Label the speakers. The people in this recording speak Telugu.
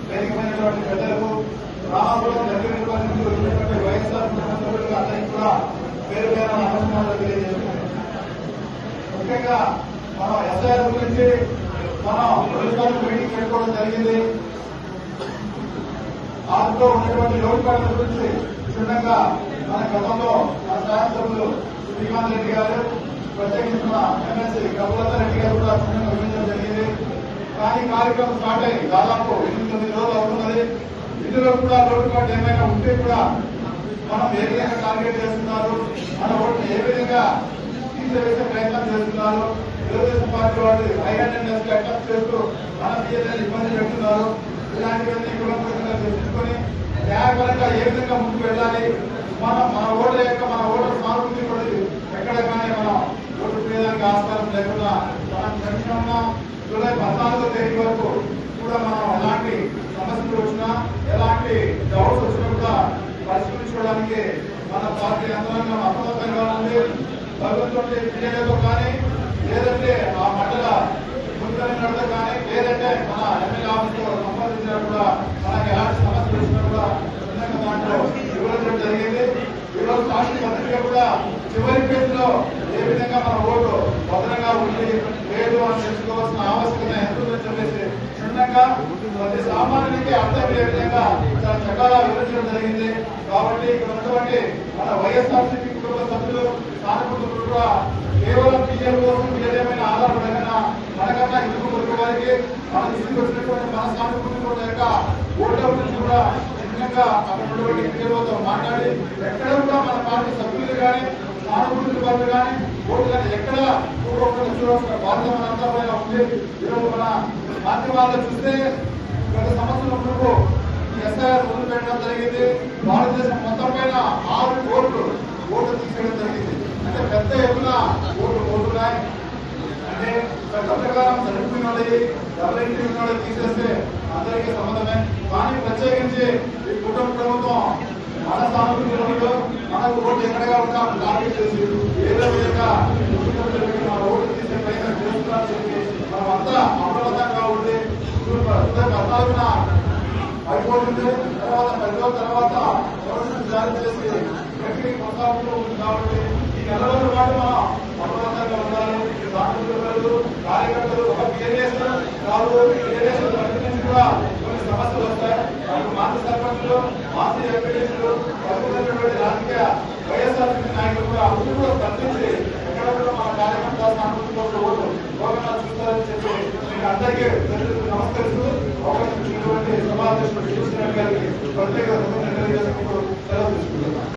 Speaker 1: వేదికమైనటువంటి పెద్దలకు రామపురం దగ్గర వైఎస్ఆర్ సభ్యులకు అందరికీ కూడా పేరు పేరు నమస్కారాలు తెలియజేస్తున్నాను. ముఖ్యంగా మనం ఎస్ఐఆర్ గురించి మనం ప్రభుత్వాలు మీటింగ్ పెట్టుకోవడం జరిగింది. దాంట్లో ఉన్నటువంటి లోటుపాట్ల గురించి క్షుణ్ణంగా మన గతంలో మన శాసనసభ్యులు శ్రీకాంత్ రెడ్డి గారు ప్రత్యేకించి మన ఎమ్మెల్సీ కపులత రెడ్డి గారు కూడా క్షుణ్ణంగా వివరించడం జరిగింది. కానీ కార్యక్రమం స్టార్ట్ అయ్యి దాదాపు 8-9 రోజులు అవుతున్నది. ఇందులో కూడా లోటుపాట్లు ఏమైనా ఉంటే కూడా మనం ఏ విధంగా టార్గెట్ చేస్తున్నారు, మన ఓటును ఏ విధంగా తీసివేసే ప్రయత్నం చేస్తున్నారు, తెలుగుదేశం పార్టీ వాళ్ళు ఐడెంటిటీ అటాక్ చేస్తూ మన తీయని ఇబ్బంది పెడుతున్నారు. ఇలాంటివన్నీ కులంగా చర్చించుకొని న్యాయపరంగా ఏ విధంగా ముందుకు వెళ్ళాలి, మన ఓట్ల యొక్క మన ఓటర్ సానుభూతి కూడా ఎక్కడ కానీ మనం ఓటు చేయడానికి ఆస్కారం లేకుండా మనం చర్చ ఉన్నాం. జూలై 14వ తేదీ వరకు కూడా మనం ఎలాంటి సమస్యలు వచ్చినా ఎలాంటి డౌట్స్ వచ్చినా కూడా పరిష్కరించుకోవడానికి మన పార్టీ యంత్రాంగం అప్రమత్తంగా ఉంది. భగవంతుడి క్రియలతో కానీ లేదంటే ఆ మండల ముందుతో కానీ లేదంటే మన ఎమ్మెల్యే ఆఫీస్తో సంపాదించినా కూడా మనకి ఎలాంటి సమస్యలు వచ్చినా కూడా దాంట్లో వివరించడం జరిగింది. ఈరోజు సాక్షి పత్రిక కూడా చివరి పేజీలో ఏ విధంగా మన ఓటు భద్రంగా ఉంది లేదు అని తెలుసుకోవాల్సిన ఆవశ్యకత ఎంతుందని చెప్పేసి క్షుణ్ణంగా ప్రతి సామాన్యునికి అర్థమయ్యే విధంగా చాలా చక్కగా వివరించడం జరిగింది. కాబట్టి ఇక్కడ ఉన్నటువంటి మన వైఎస్ఆర్సీపీ కుటుంబ సభ్యులు సానుభూతులు కూడా కేవలం పిఎల్ కోసం ఏదేమైనా ఆధారపడకుండా మనకన్నా హిందూ వర్గ వారికి మన ఇంటికి వచ్చినటువంటి మన సానుభూతి కూడా యొక్క ఓట్ల గురించి కూడా నిజంగా అక్కడ ఉన్నటువంటి పిఎల్ఓతో మాట్లాడి ఎక్కడ కూడా మన పార్టీ సభ్యులు కానీ సానుభూతి వర్గ కానీ ఓటు కానీ ఎక్కడ చూడాల్సిన బాధ్యత మనంతా పైన ఉంది. ఈరోజు మన మాధ్యమాల్లో చూస్తే గత సంవత్సరం ముందు ఎస్ఐఆర్ ముందు పెట్టడం జరిగింది. భారతదేశం మొత్తం పైన 6 కోట్లు ఓట్లు తీసేయడం జరిగింది. అంటే పెద్ద ఎత్తున ఓట్లు పోతున్నాయి. అంటే ప్రకారం చనిపోయిన వాళ్ళకి డబుల్ ఉన్న వాళ్ళకి తీసేస్తే అందరికీ సంబంధమే. కానీ ప్రత్యేకించి ఈ కుటుంబ ప్రభుత్వం మన సానుభూతులు మనకు ఓట్లు ఎక్కడగా ఉన్నా టార్గెట్ చేసి ఏదో విధంగా మన ఓట్లు తీసే ప్రయత్నం చేస్తున్నారని చెప్పి మనం అంతా అప్రమత్తంగా ఉండి 14న అయిపోతుంది. తర్వాత 10 రోజుల తర్వాత గవర్నమెంట్ జారీ చేసి ప్రక్రియ కొనసాగుతూ ఉంది. కాబట్టి ఈ నెల రోజుల పాటు మనం అప్రమత్తంగా ఉండాలి. సానుభూతులు కార్యకర్తలు ఒక పిఎల్ఎస్ కాదు పిఎల్ఎస్ నుంచి కూడా కొన్ని సమస్యలు వస్తాయి. మనకు మాజీ సర్పంచులు మాజీ ఎంపీలు ప్రస్తుతమైనటువంటి రాజకీయ వైఎస్ఆర్సీపీ నాయకులు కూడా అందరూ కూడా స్పందించి ఎక్కడ కూడా మన కార్యకర్త సానుభూతి ఓటు గోగనా చూస్తారని చెప్పి మీకు అందరికీ నమస్కరిస్తూ అవకాశం ఇచ్చినటువంటి సమావేశం గారికి ప్రత్యేక సెలవు తీసుకుంటున్నాను.